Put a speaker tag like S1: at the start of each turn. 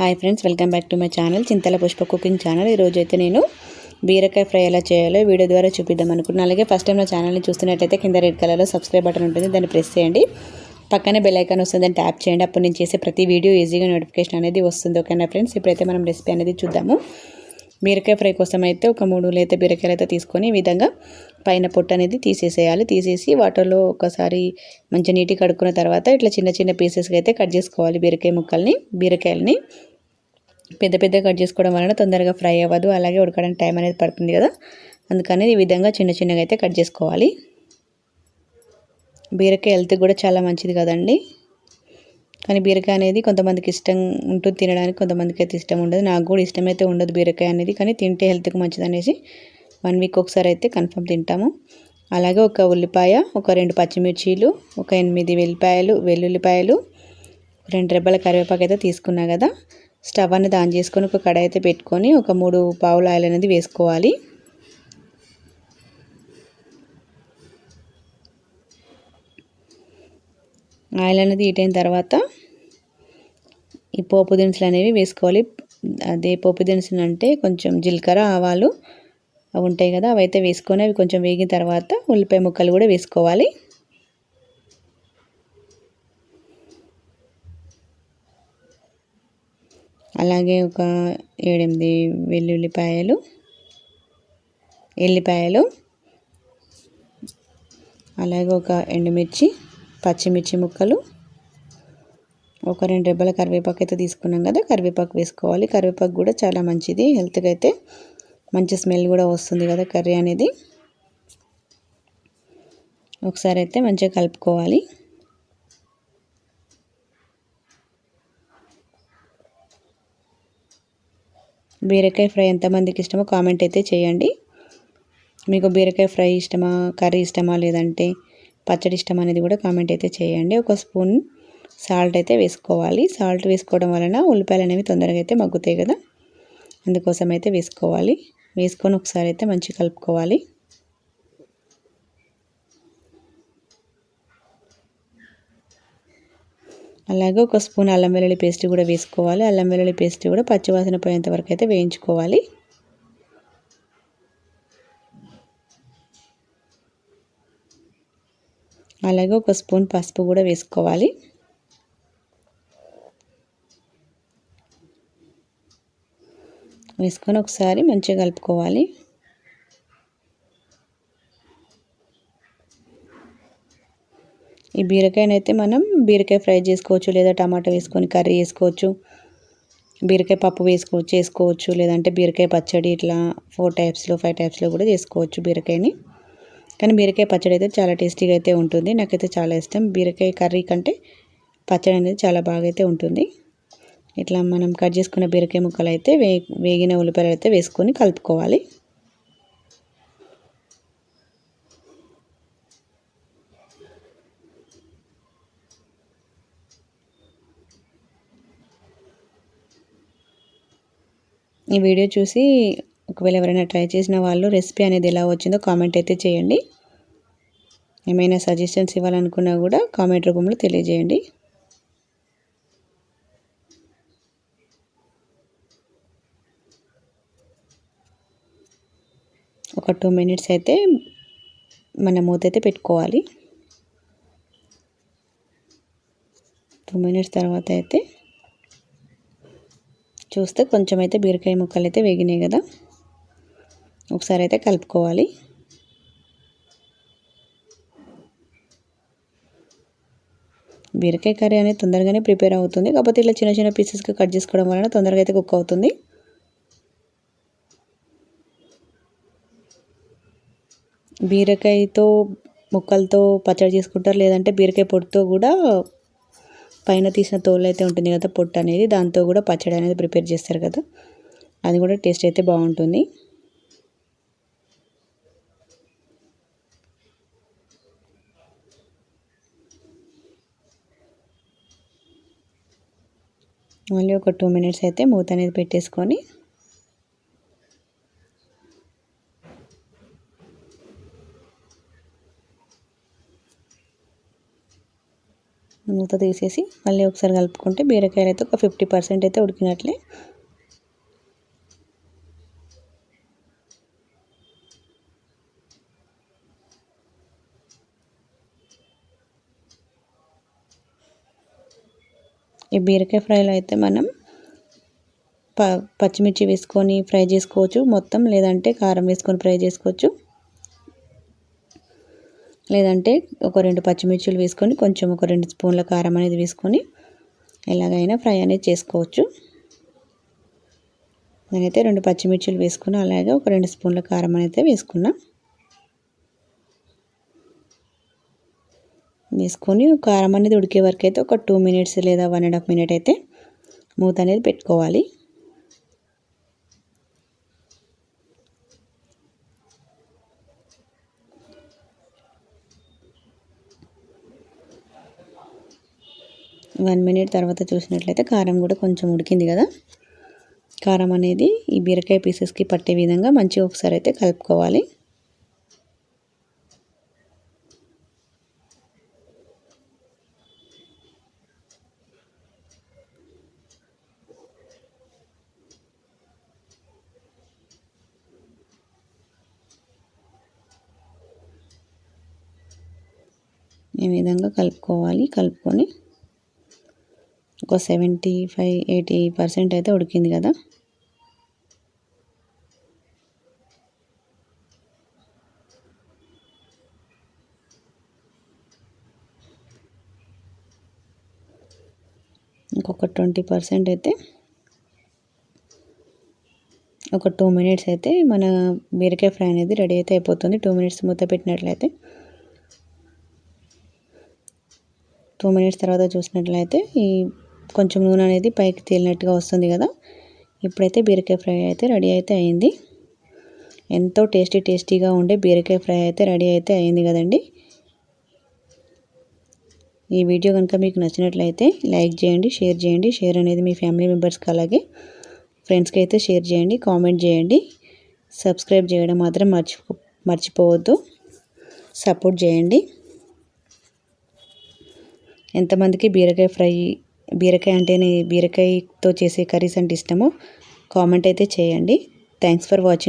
S1: Hi friends, welcome back to my channel Chintala Pushpa cooking channel. ఈరోజు అయితే నేను బీరకాయ ఫ్రై ఎలా చేయాలో వీడియో ద్వారా చూపిద్దాం అనుకుంటున్నాను. అలాగే ఫస్ట్ టైం నా ఛానల్ని చూస్తున్నట్టయితే కింద రెడ్ కలర్లో సబ్స్క్రైబ్ బటన్ ఉంటుంది, దాన్ని ప్రెస్ చేయండి. పక్కనే బెల్ ఐకాన్ వస్తుంది, దాన్ని ట్యాప్ చేయండి. అప్పుడు నేను చేసే ప్రతి వీడియో ఈజీగా నోటిఫికేషన్ అనేది వస్తుంది. ఓకేనా ఫ్రెండ్స్, ఇప్పుడైతే మనం రెసిపీ అనేది చూద్దాము. బీరకాయ ఫ్రై కోసం అయితే ఒక 3 లేత బీరకాయలు అయితే తీసుకొని ఈ విధంగా పైన పొట్టు అనేది తీసేసేయాలి. తీసేసి వాటర్లో ఒకసారి మంచి నీట్గా కడుక్కున్న తర్వాత ఇట్లా చిన్న చిన్న పీసెస్గా అయితే కట్ చేసుకోవాలి. బీరకాయలని పెద్ద పెద్ద కట్ చేసుకోవడం వలన తొందరగా ఫ్రై అవ్వదు, అలాగే ఉడకడానికి టైం అనేది పడుతుంది కదా. అందుకని ఈ విధంగా చిన్న చిన్నగా అయితే కట్ చేసుకోవాలి. బీరకాయ హెల్త్ కూడా చాలా మంచిది కదండి. కానీ బీరకాయ అనేది కొంతమందికి ఇష్టం ఉంటుంది తినడానికి, కొంతమందికి అయితే ఇష్టం ఉండదు. నాకు కూడా ఇష్టమైతే ఉండదు బీరకాయ అనేది, కానీ తింటే హెల్త్కి మంచిది అనేసి 1 వీక్ ఒకసారి అయితే కన్ఫర్మ్ తింటాము. అలాగే ఒక ఉల్లిపాయ, ఒక 2 పచ్చిమిర్చీలు, ఒక 8 వెల్లుల్లిపాయలు, 2 రెబ్బల కరివేపాకు అయితే తీసుకున్నా కదా. స్టవ్ అనేది ఆన్ చేసుకొని ఒక కడాయి అయితే పెట్టుకొని ఒక 3 పావుల ఆయిల్ అనేది వేసుకోవాలి. ఆయిల్ అనేది హీట్ అయిన తర్వాత ఈ పోపు దినుసులు అనేవి వేసుకోవాలి. అదే పోపు దినుసులు అంటే కొంచెం జీలకర్ర, ఆవాలు అవి ఉంటాయి కదా, అవి అయితే వేసుకొని అవి కొంచెం వేగిన తర్వాత ఉల్లిపాయ ముక్కలు కూడా వేసుకోవాలి. అలాగే ఒక 7-8 ఎల్లిపాయలు, అలాగే ఒక ఎండుమిర్చి, పచ్చిమిర్చి ముక్కలు, ఒక 2 రెబ్బల కరివేపాకు అయితే తీసుకున్నాం కదా, కరివేపాకు వేసుకోవాలి. కరివేపాకు కూడా చాలా మంచిది హెల్త్కి, అయితే మంచి స్మెల్ కూడా వస్తుంది కదా కర్రీ అనేది. ఒకసారి అయితే మంచిగా కలుపుకోవాలి. బీరకాయ ఫ్రై ఎంతమందికి ఇష్టమో కామెంట్ అయితే చేయండి. మీకు బీరకాయ ఫ్రై ఇష్టమా, కర్రీ ఇష్టమా, లేదంటే పచ్చడి ఇష్టమా అనేది కూడా కామెంట్ అయితే చేయండి. ఒక స్పూన్ సాల్ట్ అయితే వేసుకోవాలి. సాల్ట్ వేసుకోవడం వలన ఉల్లిపాయలు అనేవి తొందరగా అయితే మగ్గుతాయి కదా, అందుకోసం అయితే వేసుకోవాలి. వేసుకొని ఒకసారి అయితే మంచిగా కలుపుకోవాలి. అలాగే ఒక స్పూన్ అల్లం వెల్లుల్లి పేస్ట్ కూడా వేసుకోవాలి. అల్లం వెల్లుల్లి పేస్ట్ కూడా పచ్చివాసన పోయేంత వరకు అయితే వేయించుకోవాలి. అలాగే ఒక స్పూన్ పసుపు కూడా వేసుకోవాలి. వేసుకొని ఒకసారి మంచిగా కలుపుకోవాలి. ఈ బీరకాయనైతే మనం బీరకాయ ఫ్రై చేసుకోవచ్చు, లేదా టమాటా వేసుకొని కర్రీ చేసుకోవచ్చు, బీరకాయ పప్పు చేసుకోవచ్చు, లేదంటే బీరకాయ పచ్చడి, ఇట్లా 5 టైప్స్లో కూడా చేసుకోవచ్చు బీరకాయని. కానీ బీరకాయ పచ్చడి అయితే చాలా టేస్టీగా అయితే ఉంటుంది. నాకైతే చాలా ఇష్టం. బీరకాయ కర్రీ కంటే పచ్చడి అనేది చాలా బాగా అయితే ఉంటుంది. ఇట్లా మనం కట్ చేసుకున్న బీరకాయ ముక్కలు అయితే వేగిన ఉల్లిపాయలు అయితే వేసుకొని కలుపుకోవాలి. ఈ వీడియో చూసి ఒకవేళ ఎవరైనా ట్రై చేసిన వాళ్ళు రెసిపీ అనేది ఎలా వచ్చిందో కామెంట్ అయితే చేయండి. ఏమైనా సజెషన్స్ ఇవ్వాలనుకున్నా కూడా కామెంట్ రూపంలో తెలియజేయండి. ఒక 2 మినిట్స్ అయితే మన మూత అయితే పెట్టుకోవాలి. 2 మినిట్స్ తర్వాత అయితే చూస్తే కొంచెం అయితే బీరకాయ ముక్కలు అయితే వేగినాయి కదా, ఒకసారి అయితే కలుపుకోవాలి. బీరకాయ కర్రీ అనేది తొందరగానే ప్రిపేర్ అవుతుంది, కాకపోతే ఇట్లా చిన్న చిన్న పీసెస్గా కట్ చేసుకోవడం వలన తొందరగా అయితే కుక్ అవుతుంది. బీరకాయతో ముక్కలతో పచ్చడి చేసుకుంటారు, లేదంటే బీరకాయ పొట్టుతో కూడా పైన తీసిన తోలు అయితే ఉంటుంది కదా, పొట్టు అనేది, దాంతో కూడా పచ్చడి అనేది ప్రిపేర్ చేస్తారు కదా, అది కూడా టేస్ట్ అయితే బాగుంటుంది. మళ్ళీ ఒక 2 మినిట్స్ అయితే మూత అనేది పెట్టేసుకొని మూత తీసేసి మళ్ళీ ఒకసారి కలుపుకుంటే బీరకాయలు అయితే ఒక 50% అయితే ఉడికినట్లే. ఈ బీరకాయ ఫ్రైలో అయితే మనం పచ్చిమిర్చి వేసుకొని ఫ్రై చేసుకోవచ్చు మొత్తం, లేదంటే కారం వేసుకొని ఫ్రై చేసుకోవచ్చు, లేదంటే ఒక 2 పచ్చిమిర్చిలు వేసుకొని కొంచెం ఒక 2 స్పూన్ల కారం అనేది వేసుకొని ఎలాగైనా ఫ్రై అనేది చేసుకోవచ్చు. నేనైతే 2 పచ్చిమిర్చిలు వేసుకుని అలాగే ఒక 2 స్పూన్ల కారం అయితే వేసుకున్నా. వేసుకొని కారం అనేది ఉడికే వరకు అయితే ఒక 2 మినిట్స్ లేదా 1.5 మినిట్ అయితే మూత అనేది పెట్టుకోవాలి. వన్ మినిట్ తర్వాత చూసినట్లయితే కారం కూడా కొంచెం ఉడికింది కదా. కారం అనేది ఈ బీరకాయ పీసెస్కి పట్టే విధంగా మంచిగా ఒకసారి అయితే కలుపుకోవాలి. ఈ విధంగా కలుపుకొని ఒక 75-80% అయితే ఉడికింది కదా. ఇంకొక 20% అయితే ఒక 2 మినిట్స్ అయితే మన బీరకాయ ఫ్రై అనేది రెడీ అయితే అయిపోతుంది. 2 మినిట్స్ మూత పెట్టినట్లయితే 2 మినిట్స్ తర్వాత చూసినట్లయితే ఈ కొంచెం నూనె అనేది పైకి తేలినట్టుగా వస్తుంది కదా. ఇప్పుడైతే బీరకాయ ఫ్రై అయితే రెడీ అయితే అయింది. ఎంతో టేస్టీగా ఉండే బీరకాయ ఫ్రై అయితే రెడీ అయితే అయింది కదండి. ఈ వీడియో కనుక మీకు నచ్చినట్లయితే లైక్ చేయండి, షేర్ చేయండి. షేర్ అనేది మీ ఫ్యామిలీ మెంబర్స్కి అలాగే ఫ్రెండ్స్కి అయితే షేర్ చేయండి, కామెంట్ చేయండి. సబ్స్క్రైబ్ చేయడం మాత్రం మర్చిపోవద్దు. సపోర్ట్ చేయండి. ఎంతమందికి బీరకాయ అంటేనే బీరకాయతో చేసే కర్రీస్ అంటే ఇష్టమో కామెంట్ అయితే చేయండి. Thanks for watching.